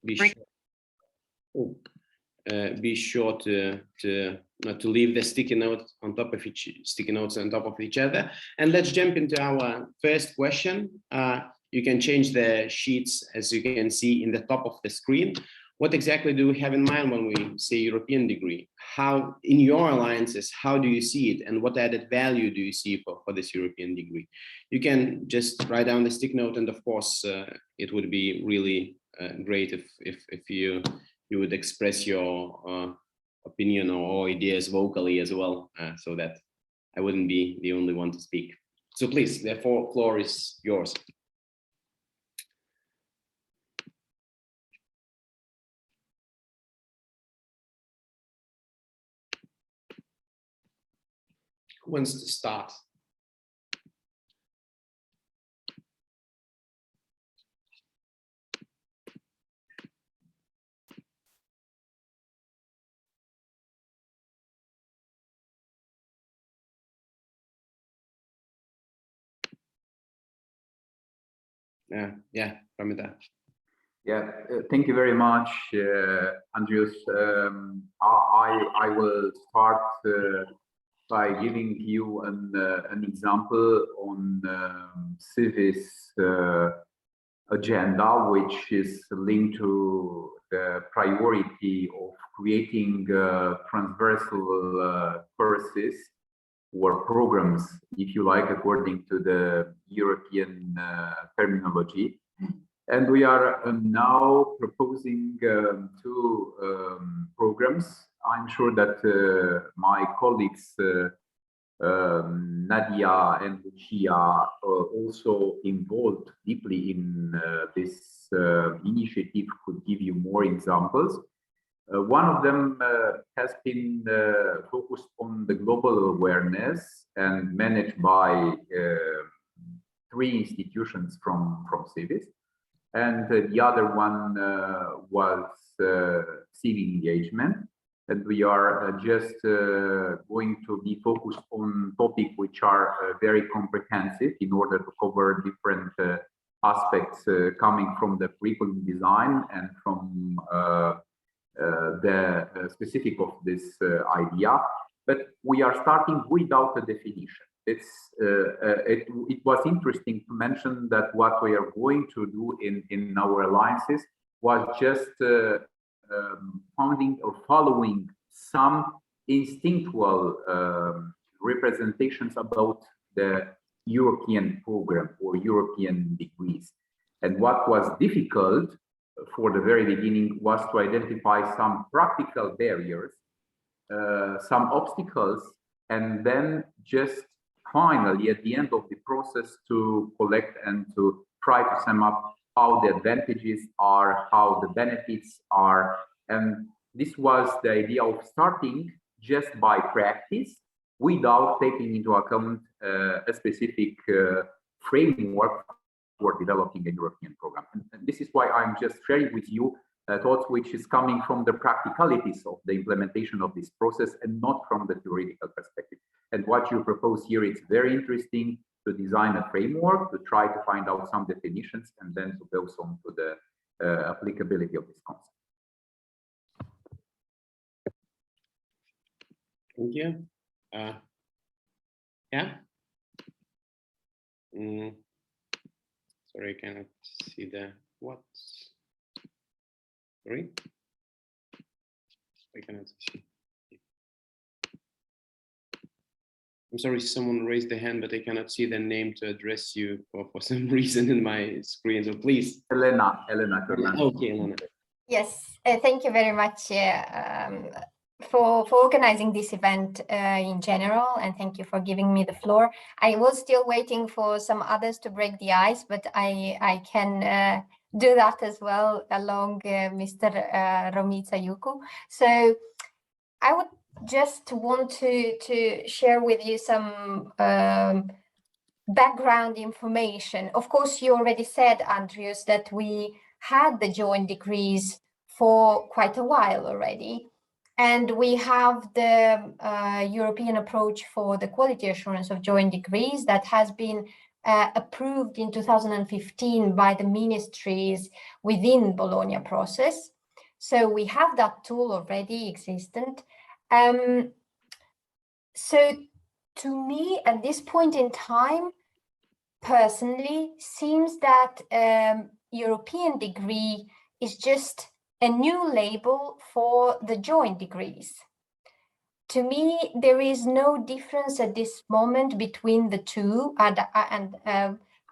be sure to leave the sticky notes on top of each other. And let's jump into our first question. You can change the sheets, as you can see in the top of the screen. What exactly do we have in mind when we say European degree? How, in your alliances, how do you see it? And what added value do you see for this European degree? You can just write down the stick note, and of course, it would be really great if you would express your opinion or ideas vocally as well, so that I wouldn't be the only one to speak. So please, the floor is yours. Who wants to start? Yeah, Ramita. Yeah, thank you very much, Andrius. I will start by giving you an example on CIVIS agenda, which is linked to the priority of creating transversal courses or programs, if you like, according to the European terminology. And we are now proposing two programs. I'm sure that my colleagues Nadia and Lucia are also involved deeply in this initiative, could give you more examples. One of them has been focused on the global awareness and managed by three institutions from CIVIS. And the other one was civic engagement. And we are just going to be focused on topics which are very comprehensive in order to cover different aspects coming from the curriculum design and from the specific of this idea. But we are starting without a definition. It was interesting to mention that what we are going to do in our alliances was just founding or following some instinctual representations about the European program or European degrees. And what was difficult for the very beginning was to identify some practical barriers, some obstacles, and then just finally at the end of the process to collect and to try to sum up how the advantages are, how the benefits are. And this was the idea of starting just by practice without taking into account a specific framework for developing a European program. And this is why I'm just sharing with you thoughts which is coming from the practicalities of the implementation of this process and not from the theoretical perspective. And what you propose here is very interesting, to design a framework, to try to find out some definitions, and then to go on to the applicability of this concept. Thank you. Yeah. Sorry, I cannot see the what. Sorry, I cannot see. I'm sorry, someone raised their hand, but I cannot see the name to address you for some reason in my screen. So please. Elena. Okay, Elena. Yes, thank you very much for organizing this event in general, and thank you for giving me the floor. I was still waiting for some others to break the ice, but I can do that as well along Mr. Romița Iucu. So I would just want to share with you some background information. Of course, you already said, Andrius, that we had the joint degrees for quite a while already. And we have the European approach for the quality assurance of joint degrees that has been approved in 2015 by the ministries within Bologna process. So we have that tool already existent. So to me, at this point in time, personally, seems that European degree is just a new label for the joint degrees. To me, there is no difference at this moment between the two, and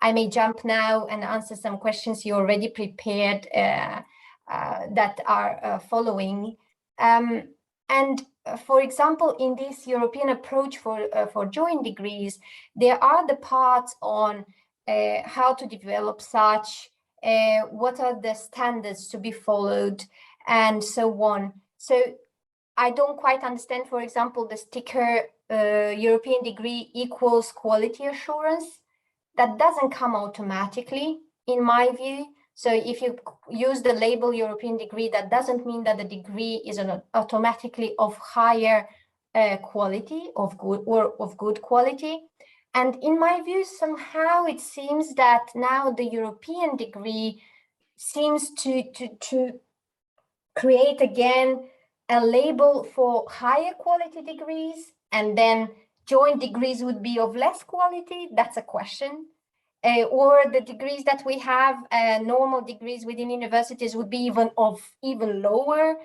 I may jump now and answer some questions you already prepared that are following. And for example, in this European approach for joint degrees, there are the parts on how to develop such, what are the standards to be followed, and so on. So I don't quite understand, for example, the sticker European degree equals quality assurance. That doesn't come automatically, in my view. So if you use the label European degree, that doesn't mean that the degree is automatically of higher quality, of good quality. And in my view, somehow it seems that now the European degree seems to create again a label for higher quality degrees, and then joint degrees would be of less quality. That's a question. Or the degrees that we have, normal degrees within universities, would be even lower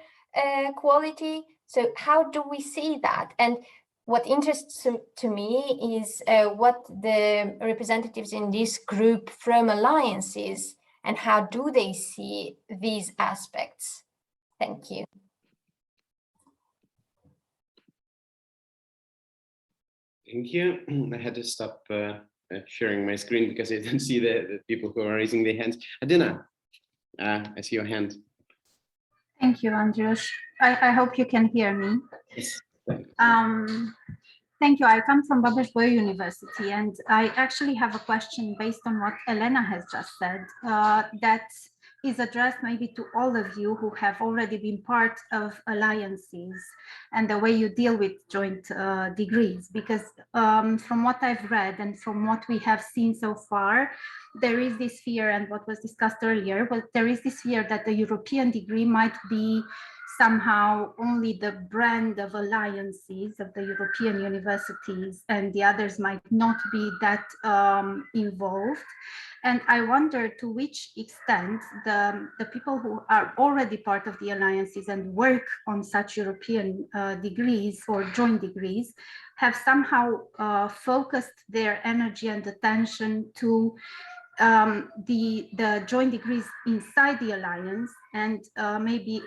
quality. So how do we see that? And what interests to me is what the representatives in this group from alliances, and how do they see these aspects? Thank you. Thank you. I had to stop sharing my screen because I didn't see the people who are raising their hands. Adina, I see your hand. Thank you, Andrius. I hope you can hear me. Yes. Thank you. I come from Babes-Bolyai University, and I actually have a question based on what Elena has just said, that is addressed maybe to all of you who have already been part of alliances and the way you deal with joint degrees. Because from what I've read and from what we have seen so far, there is this fear, and what was discussed earlier, but there is this fear that the European degree might be somehow only the brand of alliances of the European universities, and the others might not be that involved. And I wonder to which extent the people who are already part of the alliances and work on such European degrees or joint degrees have somehow focused their energy and attention to the joint degrees inside the alliance, and maybe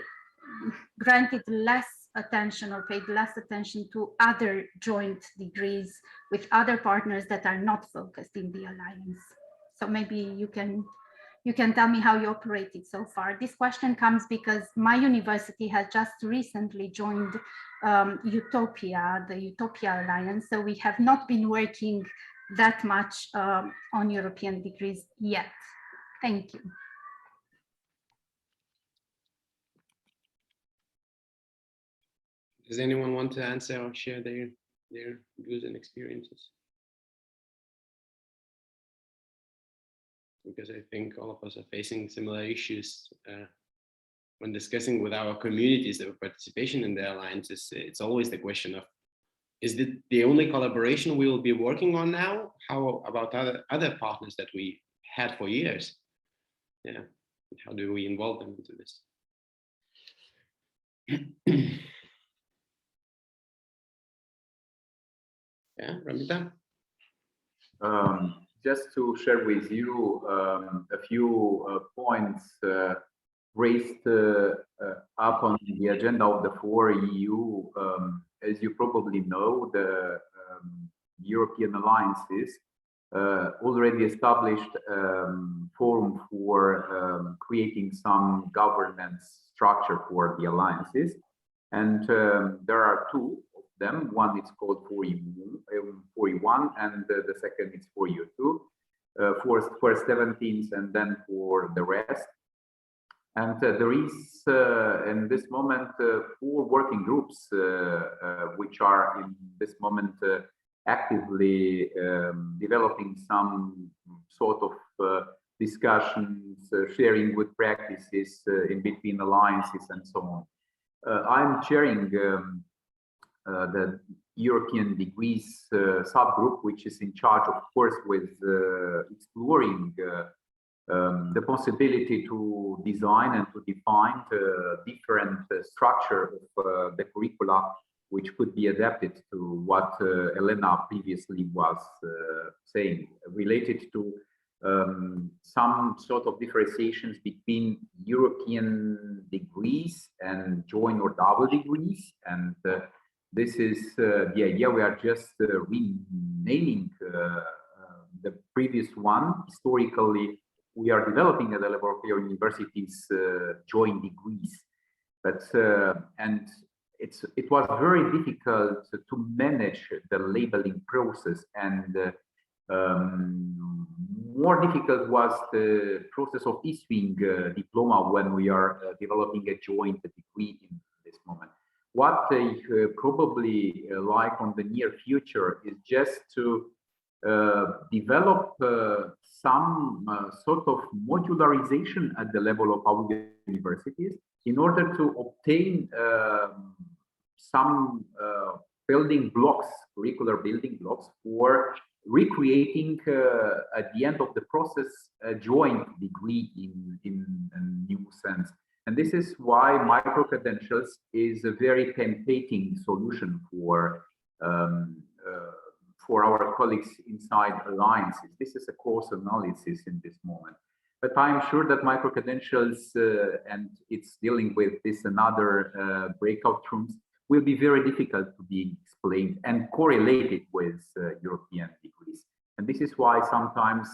granted less attention or paid less attention to other joint degrees with other partners that are not focused in the alliance. So maybe you can tell me how you operated so far. This question comes because my university has just recently joined Utopia, the Utopia Alliance. So we have not been working that much on European degrees yet. Thank you. Does anyone want to answer or share their views and experiences? Because I think all of us are facing similar issues when discussing with our communities the participation in the alliances. It's always the question of, is it the only collaboration we will be working on now? How about other partners that we had for years? Yeah, how do we involve them into this? Yeah, Ramita? Just to share with you a few points raised up on the agenda of the 4EU. As you probably know, the European alliances already established forum for creating some governance structure for the alliances. And there are two of them. One is called 4EU1, and the second is 4EU2, for 17th and then for the rest. And there is, in this moment, 4 working groups, which are in this moment actively developing some sort of discussions, sharing good practices in between alliances and so on. I'm chairing the European degrees subgroup, which is in charge, of course, with exploring the possibility to design and to define different structure of the curricula, which could be adapted to what Elena previously was saying, related to some sort of differentiations between European degrees and joint or double degrees. And this is the idea. We are just renaming the previous one. Historically, we are developing at the level of your universities joint degrees, but and it was very difficult to manage the labeling process, and more difficult was the process of issuing diploma when we are developing a joint degree in this moment. What they probably like on the near future is just to develop some sort of modularization at the level of our universities in order to obtain some building blocks, curricular building blocks for recreating at the end of the process a joint degree in a new sense. And this is why micro-credentials is a very tempting solution for our colleagues inside alliances. This is a course analysis in this moment. But I'm sure that micro-credentials, and it's dealing with this another breakout rooms, will be very difficult to be explained and correlated with European degrees. And this is why sometimes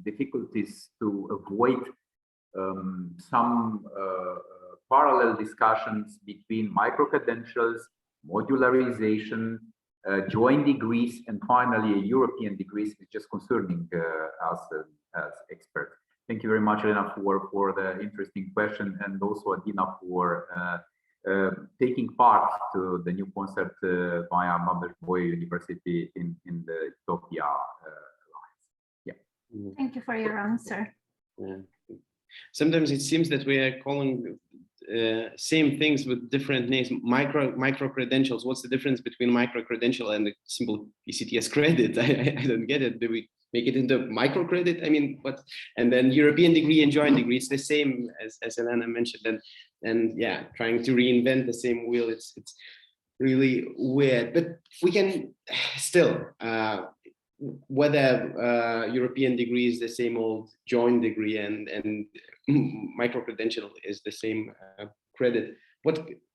difficulties to avoid some parallel discussions between micro-credentials, modularization, joint degrees, and finally European degrees is just concerning us as experts. Thank you very much, Elena, for the interesting question, and also Adina for taking part to the new concept via Boy University in the Utopia Alliance. Yeah. Thank you for your answer. Yeah. Sometimes it seems that we are calling same things with different names. Micro credentials. What's the difference between micro credential and a simple ECTS credit? I don't get it. Do we make it into micro credit? I mean, what? And then European degree and joint degree, it's the same as Elena mentioned. And yeah, trying to reinvent the same wheel, it's really weird. But we can still, whether European degree is the same old joint degree and micro credential is the same credit.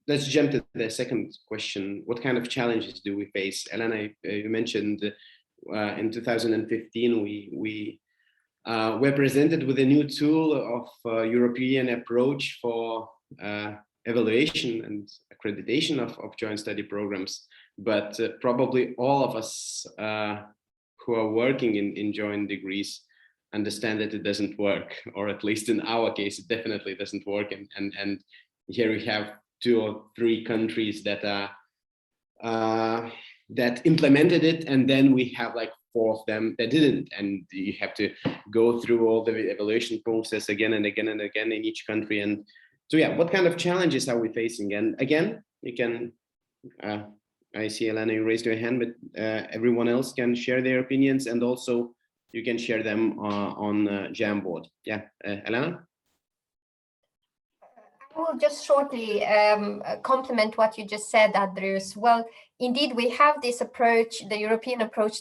Let's jump to the second question. What kind of challenges do we face? Elena, you mentioned in 2015 we were presented with a new tool of European approach for evaluation and accreditation of joint study programs, but probably all of us who are working in joint degrees understand that it doesn't work, or at least in our case, it definitely doesn't work. And here we have 2 or 3 countries that are that implemented it, and then we have like 4 of them that didn't, and you have to go through all the evaluation process again and again and again in each country. And so yeah, what kind of challenges are we facing? And again, you can I see Elena, you raised your hand, but everyone else can share their opinions, and also you can share them on Jamboard. Yeah, Elena? I will just shortly complement what you just said, Andrius. Well, indeed, we have this approach, the European approach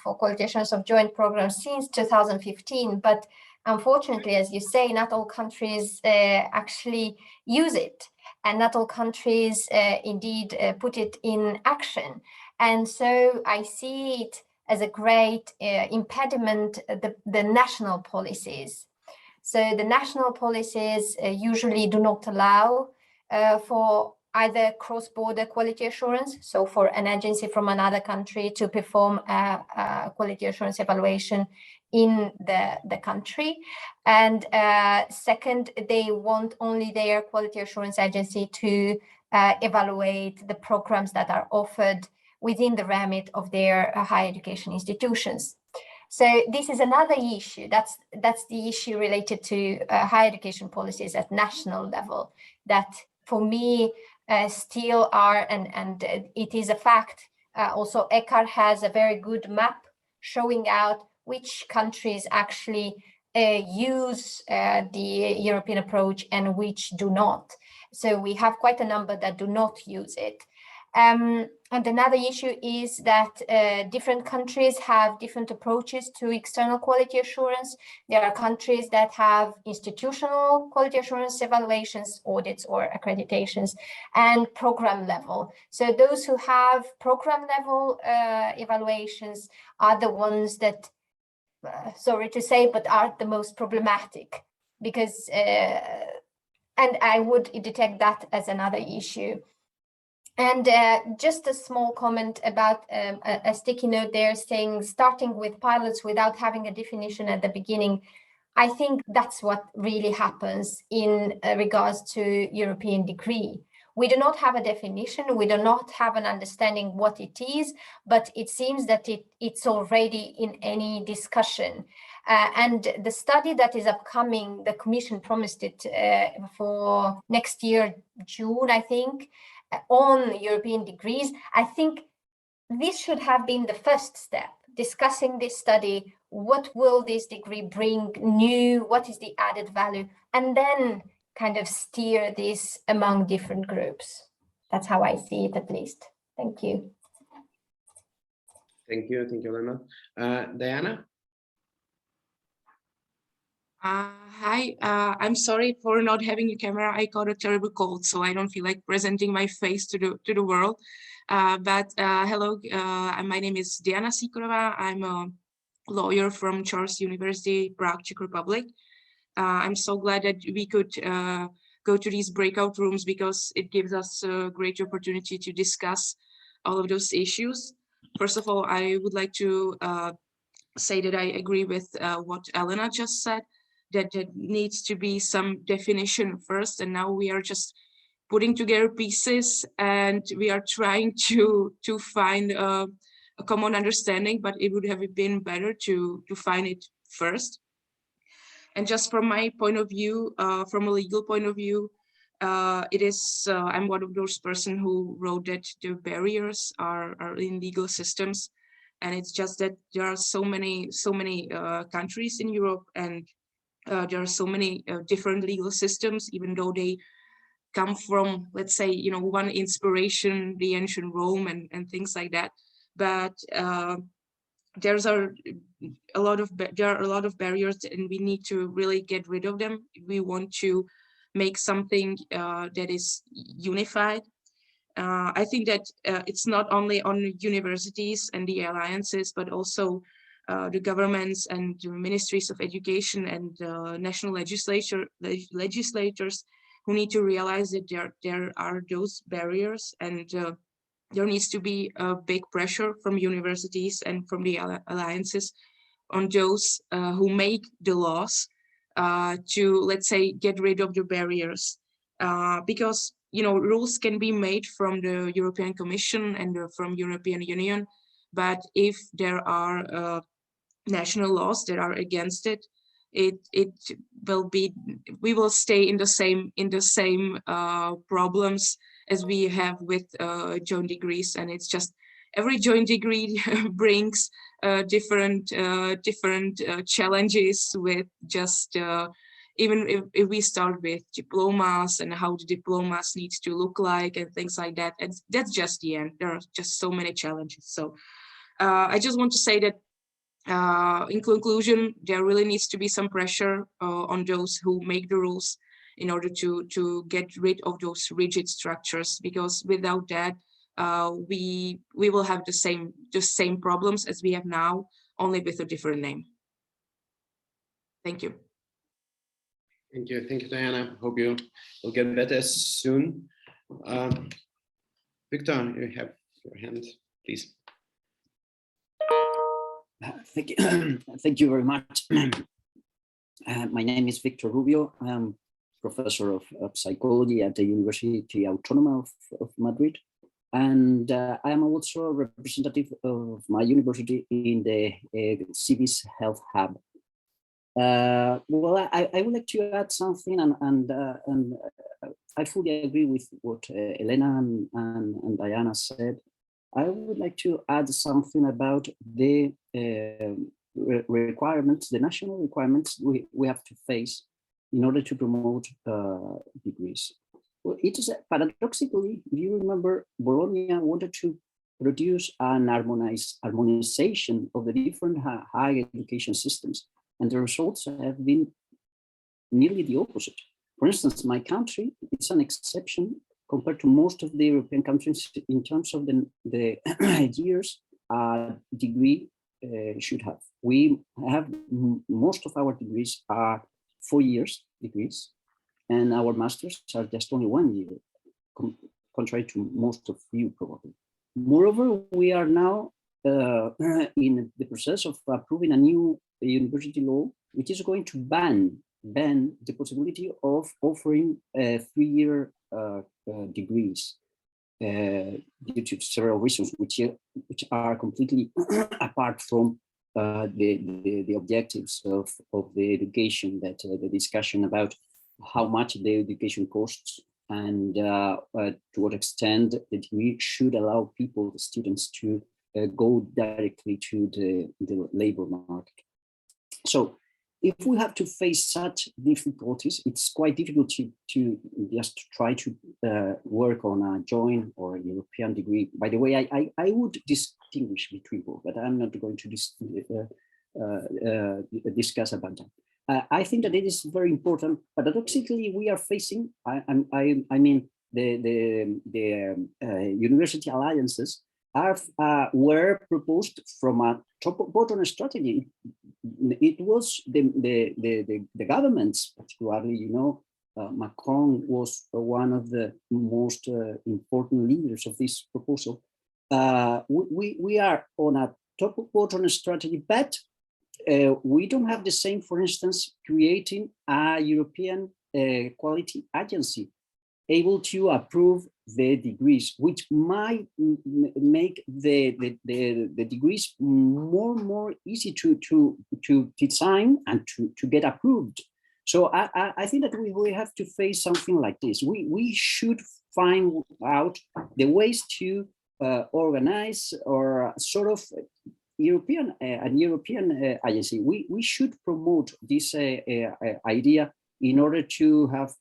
for qualifications of joint programs since 2015, but unfortunately, as you say, not all countries actually use it. And not all countries indeed put it in action. And so I see it as a great impediment, the national policies. So the national policies usually do not allow for either cross-border quality assurance, so for an agency from another country to perform a quality assurance evaluation in the country. And second, they want only their quality assurance agency to evaluate the programs that are offered within the remit of their higher education institutions. So this is another issue. That's the issue related to higher education policies at national level that for me still are, and it is a fact. Also, ECAR has a very good map showing out which countries actually use the European approach and which do not. So we have quite a number that do not use it. And another issue is that different countries have different approaches to external quality assurance. There are countries that have institutional quality assurance evaluations, audits, or accreditations, and program level. So those who have program level evaluations are the ones that, sorry to say, but are the most problematic, because, and I would detect that as another issue. And just a small comment about a sticky note there saying starting with pilots without having a definition at the beginning. I think that's what really happens in regards to European degree. We do not have a definition, we do not have an understanding what it is, but it seems that it's already in any discussion. And the study that is upcoming, the Commission promised it for next year, June, I think, on European degrees. I think this should have been the first step, discussing this study. What will this degree bring new? What is the added value? And then kind of steer this among different groups. That's how I see it, at least. Thank you. Thank you, Elena. Diana? Hi, I'm sorry for not having a camera. I got a terrible cold, so I don't feel like presenting my face to the world. Hello, my name is Diana Sikorova. I'm a lawyer from Charles University, Prague, Czech Republic. I'm so glad that we could go to these breakout rooms because it gives us a great opportunity to discuss all of those issues. First of all, I would like to say that I agree with what Elena just said, that there needs to be some definition first, and now we are just putting together pieces and we are trying to find a common understanding, but it would have been better to find it first. And just from my point of view, from a legal point of view, I'm one of those person who wrote that the barriers are in legal systems, and it's just that there are so many countries in Europe, and there are so many different legal systems, even though they come from, let's say, one inspiration, the ancient Rome and things like that. But there are a lot of barriers, and we need to really get rid of them. We want to make something that is unified. I think that it's not only on universities and the alliances, but also the governments and the ministries of education and national legislators who need to realize that there are those barriers, and there needs to be a big pressure from universities and from the alliances on those who make the laws to, let's say, get rid of the barriers, because rules can be made from the European Commission and from European Union, but if there are national laws that are against it, we will stay in the same problems as we have with joint degrees. And it's just every joint degree brings different challenges with just even if we start with diplomas and how the diplomas needs to look like and things like that, and that's just the end. There are just so many challenges. So I just want to say that in conclusion, there really needs to be some pressure on those who make the rules in order to get rid of those rigid structures, because without that, we will have the same problems as we have now, only with a different name. Thank you. Thank you, Diana. Hope you will get better soon. Victor, you have your hand, please. Thank you very much. My name is Victor Rubio. I'm professor of psychology at the University Autónoma of Madrid. And I am also a representative of my university in the CIVIS Health Hub. Well, I would like to add something, and I fully agree with what Elena and Diana said. I would like to add something about the requirements, the national requirements we have to face in order to promote degrees. Well, it is paradoxically, if you remember, Bologna wanted to produce an harmonization of the different higher education systems, and the results have been nearly the opposite. For instance, my country is an exception compared to most of the European countries in terms of the years a degree should have. We have most of our degrees are 4 years degrees, and our masters are just only 1 year, contrary to most of you probably. Moreover, we are now in the process of approving a new university law, which is going to ban the possibility of offering 3-year degrees due to several reasons, which are completely apart from the objectives of the education, that the discussion about how much the education costs and to what extent the degree should allow people, the students, to go directly to the labor market. So if we have to face such difficulties, it's quite difficult to just try to work on a joint or European degree. By the way, I would distinguish between both, but I'm not going to discuss about that. I think that it is very important. Paradoxically, we are facing, I mean, the university alliances were proposed from a top-bottom strategy. It was the governments, particularly, you know, Macron was one of the most important leaders of this proposal. We are on a top-bottom strategy, but we don't have the same, for instance, creating a European quality agency able to approve the degrees, which might make the degrees more easy to design and to get approved. So I think that we have to face something like this. We should find out the ways to organize or sort of European agency. We should promote this idea in order to have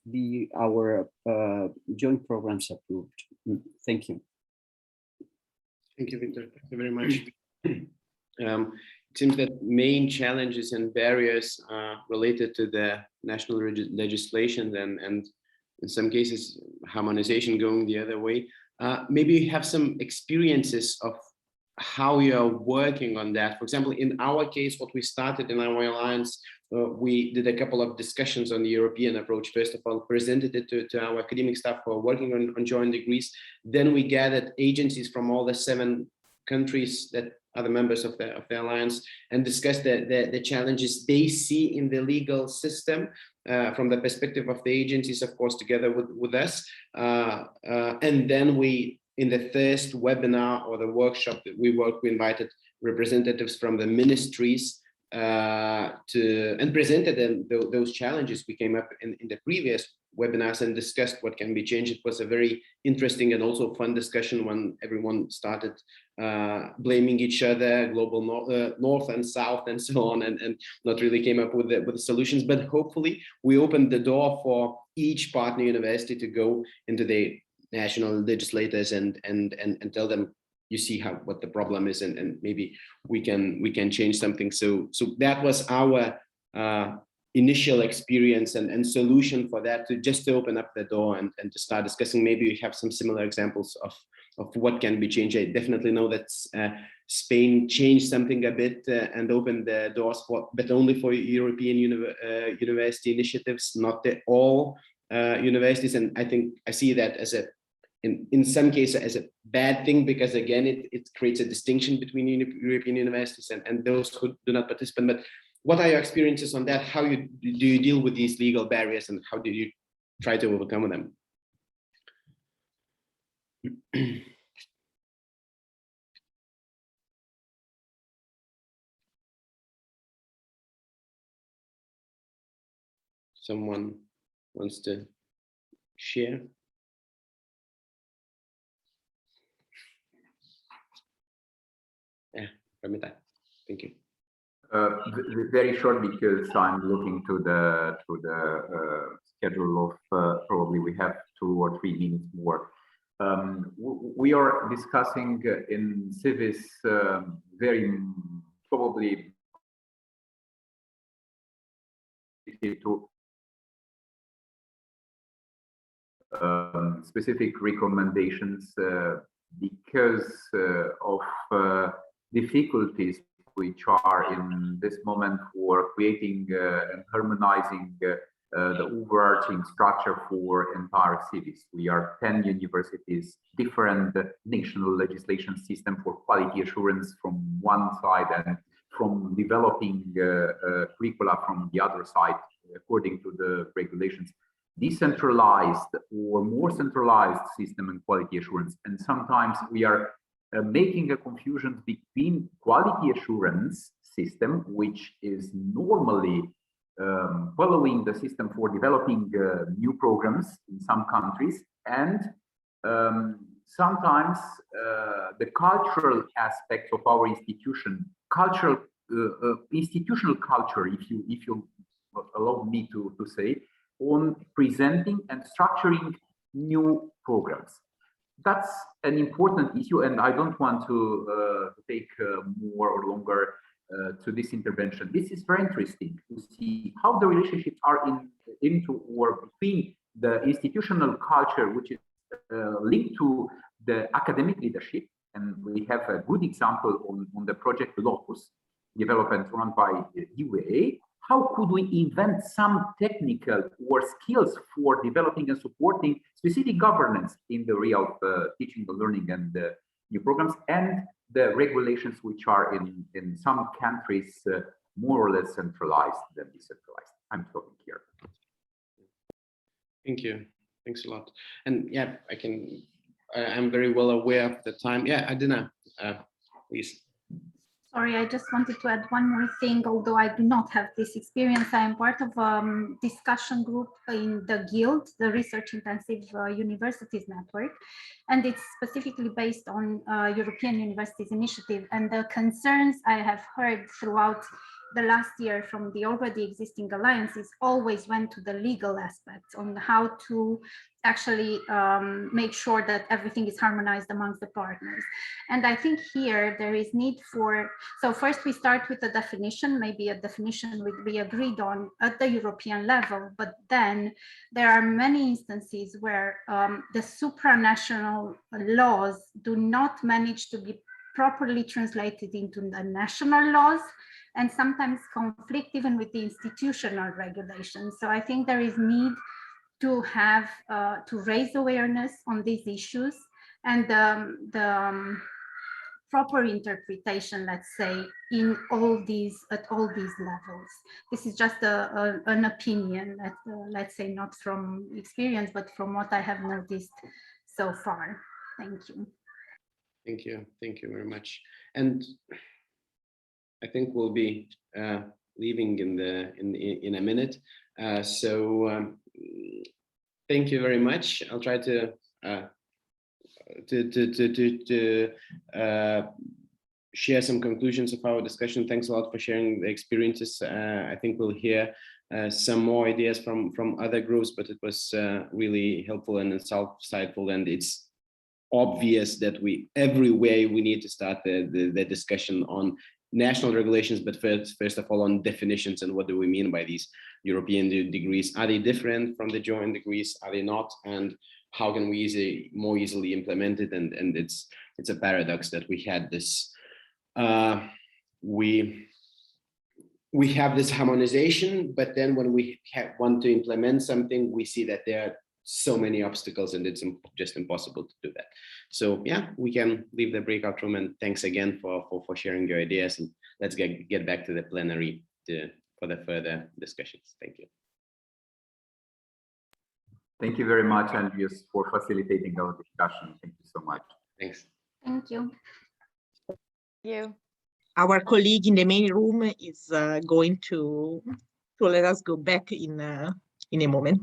our joint programs approved. Thank you. Thank you, Victor. Thank you very much. It seems that main challenges and barriers related to the national legislation and in some cases harmonization going the other way. Maybe you have some experiences of how you are working on that. For example, in our case, what we started in our alliance, we did a couple of discussions on the European approach. First of all, presented it to our academic staff who are working on joint degrees. Then we gathered agencies from all the 7 countries that are the members of the alliance and discussed the challenges they see in the legal system from the perspective of the agencies, of course, together with us. And then we, in the first webinar or the workshop that we invited representatives from the ministries and presented them those challenges we came up in the previous webinars and discussed what can be changed. It was a very interesting and also fun discussion when everyone started blaming each other, global north and south and so on, and not really came up with the solutions. But hopefully we opened the door for each partner university to go into the national legislators and tell them, you see what the problem is, and maybe we can change something. So that was our initial experience and solution for that, to open up the door and to start discussing. Maybe we have some similar examples of what can be changed. I definitely know that Spain changed something a bit and opened the doors but only for European university initiatives, not all universities. And I think I see that as in some cases as a bad thing, because again, it creates a distinction between European universities and those who do not participate. But what are your experiences on that? How do you deal with these legal barriers, and how do you try to overcome them? someone wants to share. Yeah, Ramita, thank you. Very short, because I'm looking to the schedule of probably we have 2 or 3 minutes more. We are discussing in Civis very probably to specific recommendations because of difficulties which are in this moment for creating and harmonizing the overarching structure for entire cities. We are 10 universities, different national legislation system for quality assurance from one side, and from developing curricula from the other side, according to the regulations. Decentralized or more centralized system and quality assurance. And sometimes we are making a confusion between quality assurance system, which is normally following the system for developing new programs in some countries, and sometimes the cultural aspects of our institution, institutional culture, if you allow me to say, on presenting and structuring new programs. That's an important issue, and I don't want to take more or longer to this intervention. This is very interesting to see how the relationships are into or between the institutional culture, which is linked to the academic leadership. And we have a good example on the project Locus, development run by UEA. How could we invent some technical or skills for developing and supporting specific governance in the realm of teaching and learning and new programs, and the regulations which are in some countries more or less centralized than decentralized? I'm talking here. Thank you. Thanks a lot. And yeah, I'm very well aware of the time. Yeah, Adina, please. Sorry, I just wanted to add one more thing. Although I do not have this experience, I am part of a discussion group in the Guild, the Research Intensive Universities Network, and it's specifically based on European Universities Initiative. And the concerns I have heard throughout the last year from the already existing alliances always went to the legal aspects on how to actually make sure that everything is harmonized amongst the partners. And I think here there is need for, so first we start with a definition, maybe a definition we agreed on at the European level, but then there are many instances where the supranational laws do not manage to be properly translated into the national laws, and sometimes conflict even with the institutional regulations. So I think there is need to have to raise awareness on these issues, and the proper interpretation, let's say, in all these at all these levels. This is just an opinion, that, let's say, not from experience, but from what I have noticed so far. Thank you. Thank you. Thank you very much. And I think we'll be leaving in a minute. Thank you very much. I'll try to share some conclusions of our discussion. Thanks a lot for sharing the experiences. I think we'll hear some more ideas from other groups, but it was really helpful and insightful, and it's obvious that everywhere we need to start the discussion on national regulations, but first of all on definitions and what do we mean by these European degrees. Are they different from the joint degrees? Are they not? And how can we more easily implement it? And it's a paradox that we had this we have this harmonization, but then when we want to implement something, we see that there are so many obstacles and it's just impossible to do that. So yeah, we can leave the breakout room, and thanks again for sharing your ideas, and let's get back to the plenary for the further discussions. Thank you. Thank you very much, Andrius, for facilitating our discussion. Thank you so much. Thanks. Thank you. Thank you. Our colleague in the main room is going to let us go back in in a moment.